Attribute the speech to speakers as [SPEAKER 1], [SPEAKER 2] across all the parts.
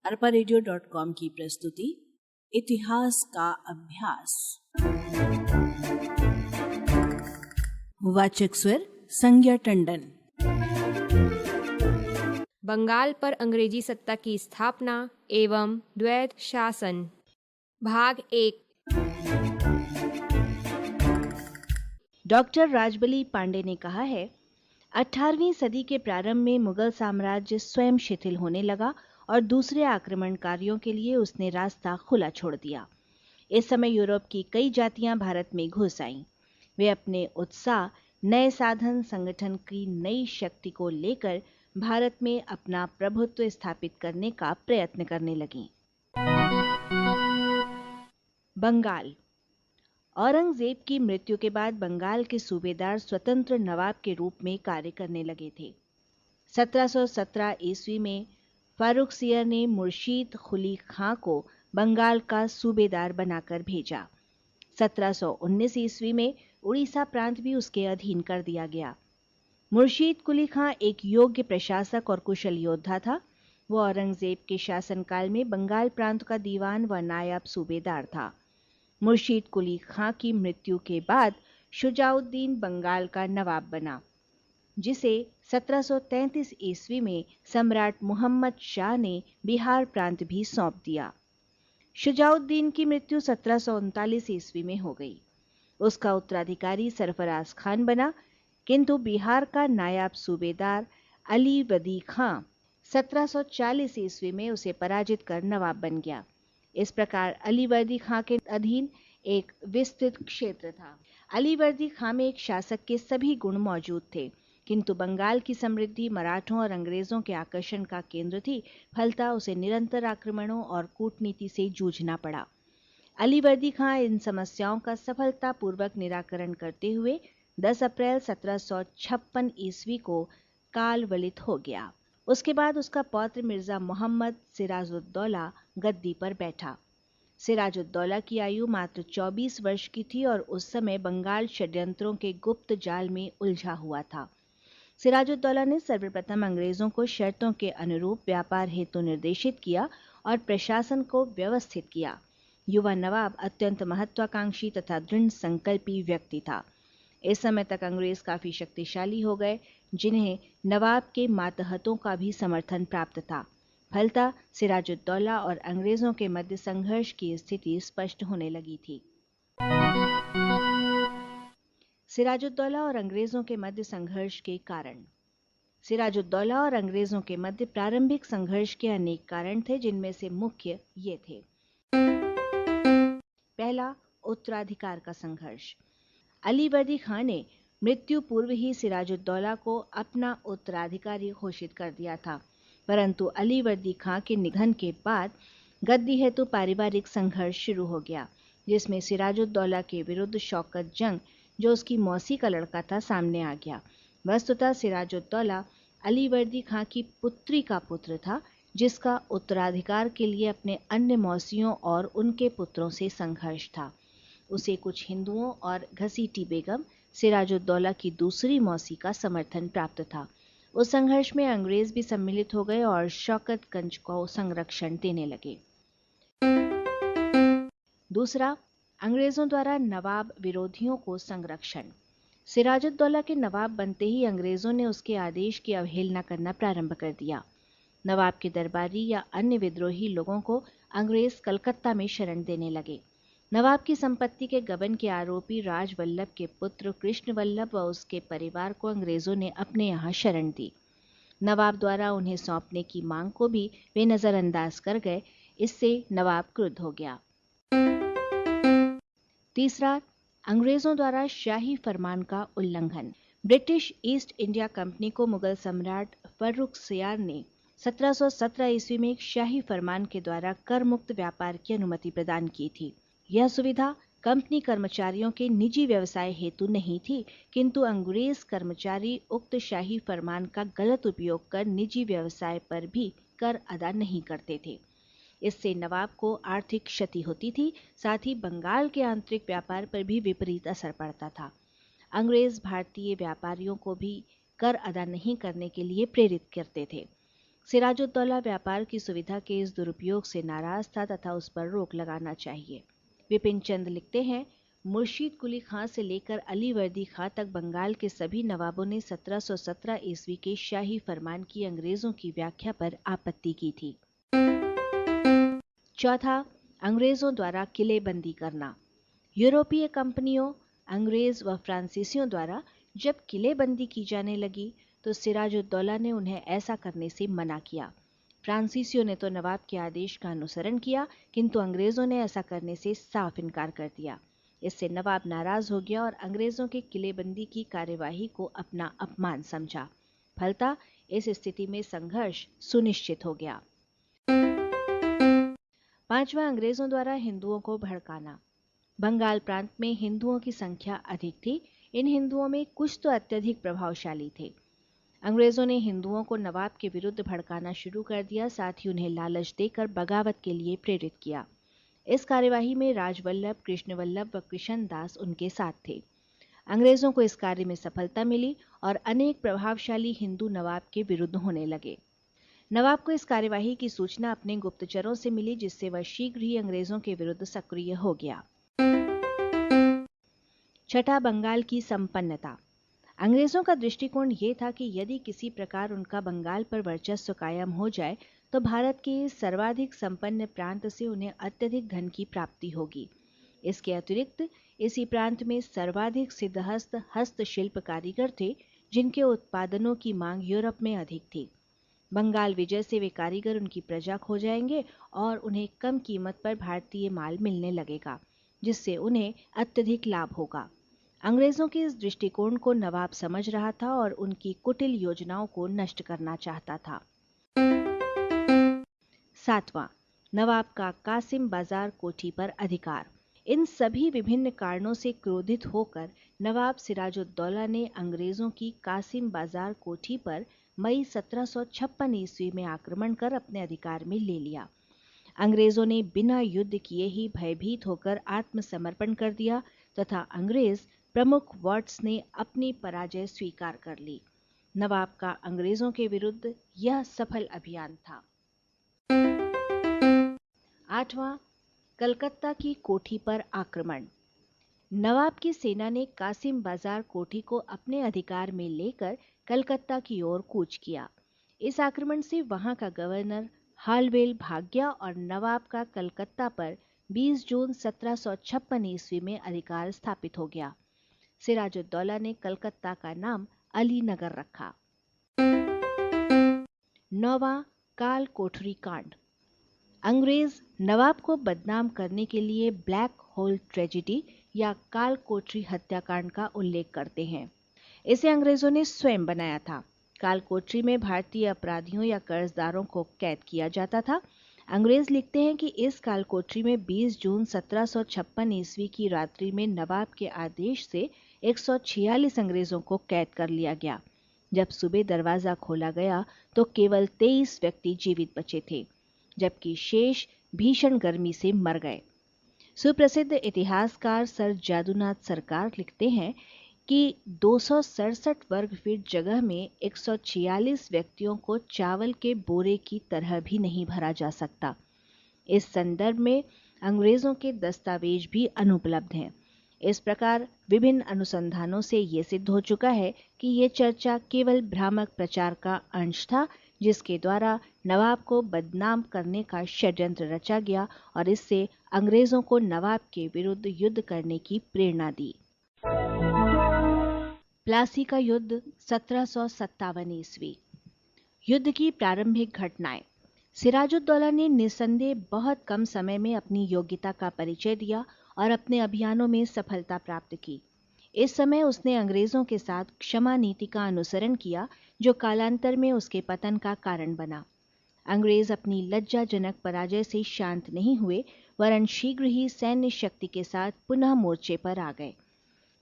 [SPEAKER 1] arparadio.com की प्रस्तुति इतिहास का अभ्यास। वाचक स्वर संज्ञा टंडन।
[SPEAKER 2] बंगाल पर अंग्रेजी सत्ता की स्थापना एवं द्वैत शासन, भाग 1।
[SPEAKER 3] डॉक्टर राजबली पांडे ने कहा है, 18वीं सदी के प्रारंभ में मुगल साम्राज्य स्वयं शिथिल होने लगा और दूसरे आक्रमणकारियों के लिए उसने रास्ता खुला छोड़ दिया। इस समय यूरोप की कई जातियां भारत में घुस आईं। वे अपने उत्साह, नए साधन, संगठन की नई शक्ति को लेकर भारत में अपना प्रभुत्व स्थापित करने का प्रयत्न करने लगीं। बंगाल। औरंगजेब की मृत्यु के बाद बंगाल के सूबेदार स्वतंत्र नवाब के रूप में कार्य करने लगे थे। 1717 ईस्वी में फारुखसियर ने मुर्शीद कुली खां को बंगाल का सूबेदार बनाकर भेजा। 1719 ईस्वी में उड़ीसा प्रांत भी उसके अधीन कर दिया गया। मुर्शीद कुली खां एक योग्य प्रशासक और कुशल योद्धा था। वो औरंगजेब के शासनकाल में बंगाल प्रांत का दीवान व नायब सूबेदार था। मुर्शीद कुली खां की मृत्यु के बाद शुजाउद्दीन बंगाल का नवाब बना, जिसे 1733 ईस्वी में सम्राट मुहम्मद शाह ने बिहार प्रांत भी सौंप दिया। शुजाउद्दीन की मृत्यु 1739 ईस्वी में हो गई। उसका उत्तराधिकारी सरफराज खान बना, किंतु बिहार का नायब सूबेदार अली वदी खां 1740 ईस्वी में उसे पराजित कर नवाब बन गया। इस प्रकार अलीवर्दी खां के अधीन एक विस्तृत क्षेत्र था। अलीवर्दी खां में एक शासक के सभी गुण मौजूद थे, किंतु बंगाल की समृद्धि मराठों और अंग्रेजों के आकर्षण का केंद्र थी। फलतः उसे निरंतर आक्रमणों और कूटनीति से जूझना पड़ा। अलीवर्दी खां इन समस्याओं का सफलतापूर्वक निराकरण करते हुए 10 अप्रैल 1756 ईस्वी को कालवलित हो गया। उसके बाद उसका पौत्र मिर्जा मोहम्मद सिराजुद्दौला गद्दी पर बैठा। सिराजुद्दौला की आयु मात्र 24 वर्ष की थी और उस समय बंगाल षड्यंत्रों के गुप्त जाल में उलझा हुआ था। सिराजुद्दौला ने सर्वप्रथम अंग्रेजों को शर्तों के अनुरूप व्यापार हेतु निर्देशित किया और प्रशासन को व्यवस्थित किया। युवा नवाब अत्यंत महत्वाकांक्षी तथा दृढ़ संकल्पी व्यक्ति था। इस समय तक अंग्रेज काफी शक्तिशाली हो गए, जिन्हें नवाब के मातहतों का भी समर्थन प्राप्त था। फलतः सिराजुद्दौला और अंग्रेजों के मध्य संघर्ष की स्थिति स्पष्ट होने लगी थी। सिराजुद्दौला और अंग्रेजों के मध्य संघर्ष के कारण। सिराजुद्दौला और अंग्रेजों के मध्य प्रारंभिक संघर्ष के अनेक कारण थे, जिनमें से मुख्य ये थे। पहला, उत्तराधिकार का संघर्ष। अलीवर्दी खां ने मृत्यु पूर्व ही सिराजुद्दौला को अपना उत्तराधिकारी घोषित कर दिया था, परंतु अलीवर्दी खां के निधन के बाद गद्दी हेतु पारिवारिक संघर्ष शुरू हो गया, जिसमें सिराजुद्दौला के विरुद्ध शौकत जंग, जो उसकी मौसी का लड़का था, सामने आ गया। वस्तुतः सिराजुद्दौला अलीवर्दी खां की पुत्री का पुत्र था, जिसका उत्तराधिकार के लिए अपने अन्य मौसियों और उनके पुत्रों से संघर्ष था। उसे कुछ हिंदुओं और घसीटी बेगम, सिराजुद्दौला की दूसरी मौसी, का समर्थन प्राप्त था। उस संघर्ष में अंग्रेज भी सम्मिलित हो गए और शौकतगंज को संरक्षण देने लगे। दूसरा, अंग्रेजों द्वारा नवाब विरोधियों को संरक्षण। सिराजुद्दौला के नवाब बनते ही अंग्रेजों ने उसके आदेश की अवहेलना करना प्रारंभ कर दिया। नवाब के दरबारी या अन्य विद्रोही लोगों को अंग्रेज कलकत्ता में शरण देने लगे। नवाब की संपत्ति के गबन के आरोपी राजवल्लभ के पुत्र कृष्णवल्लभ व उसके परिवार को अंग्रेजों ने अपने यहाँ शरण दी। नवाब द्वारा उन्हें सौंपने की मांग को भी वे नजरअंदाज कर गए। इससे नवाब क्रुद्ध हो गया। तीसरा, अंग्रेजों द्वारा शाही फरमान का उल्लंघन। ब्रिटिश ईस्ट इंडिया कंपनी को मुगल सम्राट फर्रुखसियार ने 1717 ईस्वी में एक शाही फरमान के द्वारा कर मुक्त व्यापार की अनुमति प्रदान की थी। यह सुविधा कंपनी कर्मचारियों के निजी व्यवसाय हेतु नहीं थी, किंतु अंग्रेज कर्मचारी उक्त शाही फरमान का गलत उपयोग कर निजी व्यवसाय पर भी कर अदा नहीं करते थे। इससे नवाब को आर्थिक क्षति होती थी, साथ ही बंगाल के आंतरिक व्यापार पर भी विपरीत असर पड़ता था। अंग्रेज भारतीय व्यापारियों को भी कर अदा नहीं करने के लिए प्रेरित करते थे। सिराजुद्दौला व्यापार की सुविधा के इस दुरुपयोग से नाराज था तथा उस पर रोक लगाना चाहिए। विपिन चंद लिखते हैं, मुर्शीद कुली खां से लेकर अली वर्दी खां तक बंगाल के सभी नवाबों ने 1717 ईस्वी के शाही फरमान की अंग्रेजों की व्याख्या पर आपत्ति की थी। चौथा, अंग्रेजों द्वारा किलेबंदी करना। यूरोपीय कंपनियों, अंग्रेज व फ्रांसीसियों द्वारा जब किलेबंदी की जाने लगी तो सिराजुद्दौला ने उन्हें ऐसा करने से मना किया। फ्रांसीसियों ने तो नवाब के आदेश का अनुसरण किया, किंतु अंग्रेजों ने ऐसा करने से साफ इनकार कर दिया। इससे नवाब नाराज हो गया और अंग्रेजों के किलेबंदी की कार्यवाही को अपना अपमान समझा। फलतः इस स्थिति में संघर्ष सुनिश्चित हो गया। पांचवा, अंग्रेजों द्वारा हिंदुओं को भड़काना। बंगाल प्रांत में हिंदुओं की संख्या अधिक थी। इन हिंदुओं में कुछ तो अत्यधिक प्रभावशाली थे। अंग्रेजों ने हिंदुओं को नवाब के विरुद्ध भड़काना शुरू कर दिया, साथ ही उन्हें लालच देकर बगावत के लिए प्रेरित किया। इस कार्यवाही में राजवल्लभ, कृष्णवल्लभ व कृष्णदास उनके साथ थे। अंग्रेजों को इस कार्य में सफलता मिली और अनेक प्रभावशाली हिंदू नवाब के विरुद्ध होने लगे। नवाब को इस कार्यवाही की सूचना अपने गुप्तचरों से मिली, जिससे वह शीघ्र ही अंग्रेजों के विरुद्ध सक्रिय हो गया। छठा, बंगाल की संपन्नता। अंग्रेजों का दृष्टिकोण ये था कि यदि किसी प्रकार उनका बंगाल पर वर्चस्व कायम हो जाए तो भारत के सर्वाधिक संपन्न प्रांत से उन्हें अत्यधिक धन की प्राप्ति होगी। इसके अतिरिक्त इसी प्रांत में सर्वाधिक सिद्धहस्त हस्तशिल्प कारीगर थे, जिनके उत्पादनों की मांग यूरोप में अधिक थी। बंगाल विजय से वे कारीगर उनकी प्रजा खो जाएंगे और उन्हें कम कीमत पर भारतीय माल मिलने लगेगा, जिससे उन्हें अत्यधिक लाभ होगा। अंग्रेजों के इस दृष्टिकोण को नवाब समझ रहा था और उनकी कुटिल योजनाओं को नष्ट करना चाहता था। सातवां, नवाब का कासिम बाजार कोठी पर अधिकार। इन सभी विभिन्न कारणों से क्रोधित होकर नवाब सिराजुद्दौला ने अंग्रेजों की कासिम बाजार कोठी पर मई 1756 ईस्वी में आक्रमण कर अपने अधिकार में ले लिया। अंग्रेजों ने बिना युद्ध किए ही भयभीत होकर आत्मसमर्पण कर दिया तथा अंग्रेज प्रमुख वर्ड्स ने अपनी पराजय स्वीकार कर ली। नवाब का अंग्रेजों के विरुद्ध यह सफल अभियान था। आठवां, कलकत्ता की कोठी पर आक्रमण। नवाब की सेना ने कासिम बाजार कोठी को अपने अधिकार में लेकर कलकत्ता की ओर कूच किया। इस आक्रमण से वहां का गवर्नर हालवेल भाग गया और नवाब का कलकत्ता पर 20 जून 1756 ईस्वी में अधिकार स्थापित हो गया। सिराजुद्दौला ने कलकत्ता का नाम अली नगर रखा। नौवां, काल कोठरी कांड। अंग्रेज नवाब को बदनाम करने के लिए ब्लैक होल ट्रेजेडी या काल कोठरी हत्याकांड का उल्लेख करते हैं। इसे अंग्रेजों ने स्वयं बनाया था। काल कोठरी में भारतीय अपराधियों या कर्जदारों को कैद किया जाता था। अंग्रेज लिखते हैं कि इस काल कोठरी में 20 जून 1756 ईस्वी की रात्रि में नवाब के आदेश से 146 अंग्रेजों को कैद कर लिया गया। जब सुबह दरवाजा खोला गया तो केवल 23 व्यक्ति जीवित बचे थे, जबकि शेष भीषण गर्मी से मर गए। सुप्रसिद्ध इतिहासकार सर जादूनाथ सरकार लिखते हैं कि 267 वर्ग फीट जगह में 146 व्यक्तियों को चावल के बोरे की तरह भी नहीं भरा जा सकता। इस संदर्भ में अंग्रेजों के दस्तावेज भी अनुपलब्ध हैं। इस प्रकार विभिन्न अनुसंधानों से ये सिद्ध हो चुका है कि ये चर्चा केवल भ्रामक प्रचार का अंश था, जिसके द्वारा नवाब को बदनाम करने का षड्यंत्र रचा गया और इससे अंग्रेजों को नवाब के विरुद्ध युद्ध करने की प्रेरणा दी। प्लासी का युद्ध 1757 ईस्वी। युद्ध की प्रारंभिक घटनाएं। सिराजुद्दौला ने निस्संदेह बहुत कम समय में अपनी योग्यता का परिचय दिया और अपने अभियानों में सफलता प्राप्त की। इस समय उसने अंग्रेजों के साथ क्षमा नीति का अनुसरण किया, जो कालांतर में उसके पतन का कारण बना। अंग्रेज अपनी लज्जाजनक पराजय से शांत नहीं हुए, वरन शीघ्र ही सैन्य शक्ति के साथ पुनः मोर्चे पर आ गए।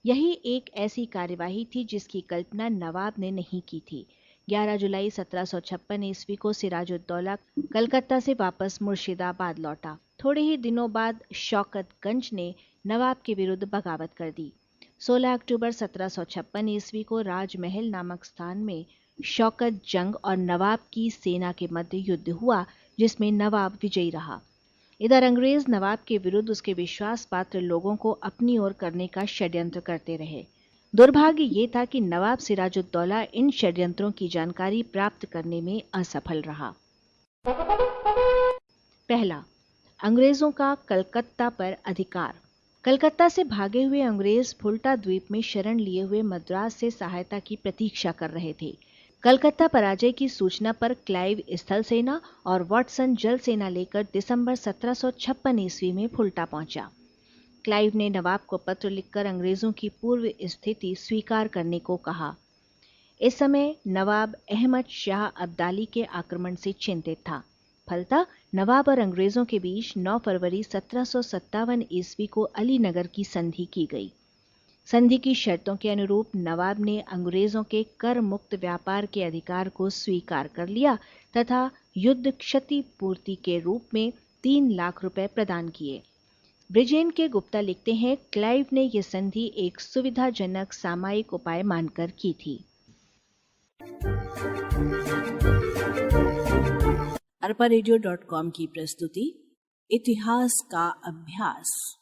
[SPEAKER 3] यही एक ऐसी कार्यवाही थी जिसकी कल्पना नवाब ने नहीं की थी। 11 जुलाई 1756 ईस्वी को सिराजुद्दौला कलकत्ता से वापस मुर्शिदाबाद लौटा। थोड़े ही दिनों बाद शौकतगंज ने नवाब के विरुद्ध बगावत कर दी। 16 अक्टूबर 1756 ईस्वी को राजमहल नामक स्थान में शौकत जंग और नवाब की सेना के मध्य युद्ध हुआ, जिसमें नवाब विजयी रहा। इधर अंग्रेज नवाब के विरुद्ध उसके विश्वास पात्र लोगों को अपनी ओर करने का षड्यंत्र करते रहे। दुर्भाग्य ये था कि नवाब सिराजुद्दौला इन षड्यंत्रों की जानकारी प्राप्त करने में असफल रहा। पहला, अंग्रेजों का कलकत्ता पर अधिकार। कलकत्ता से भागे हुए अंग्रेज फुल्टा द्वीप में शरण लिए हुए मद्रास से सहायता की प्रतीक्षा कर रहे थे। कलकत्ता पराजय की सूचना पर क्लाइव स्थल सेना और वाटसन जल सेना लेकर दिसंबर 1756 ईस्वी में फुल्टा पहुंचा। क्लाइव ने नवाब को पत्र लिखकर अंग्रेजों की पूर्व स्थिति स्वीकार करने को कहा। इस समय नवाब अहमद शाह अब्दाली के आक्रमण से चिंतित था। फलतः नवाब और अंग्रेजों के बीच 9 फरवरी 1757 ईस्वी को अलीनगर की संधि की गई। संधि की शर्तों के अनुरूप नवाब ने अंग्रेजों के कर मुक्त व्यापार के अधिकार को स्वीकार कर लिया तथा युद्ध क्षतिपूर्ति के रूप में 3 लाख रुपए प्रदान किए। ब्रिजेन के गुप्ता लिखते हैं, क्लाइव ने यह संधि एक सुविधाजनक सामयिक उपाय मानकर की थी।
[SPEAKER 1] arparedio.com की प्रस्तुति इतिहास का अभ्यास।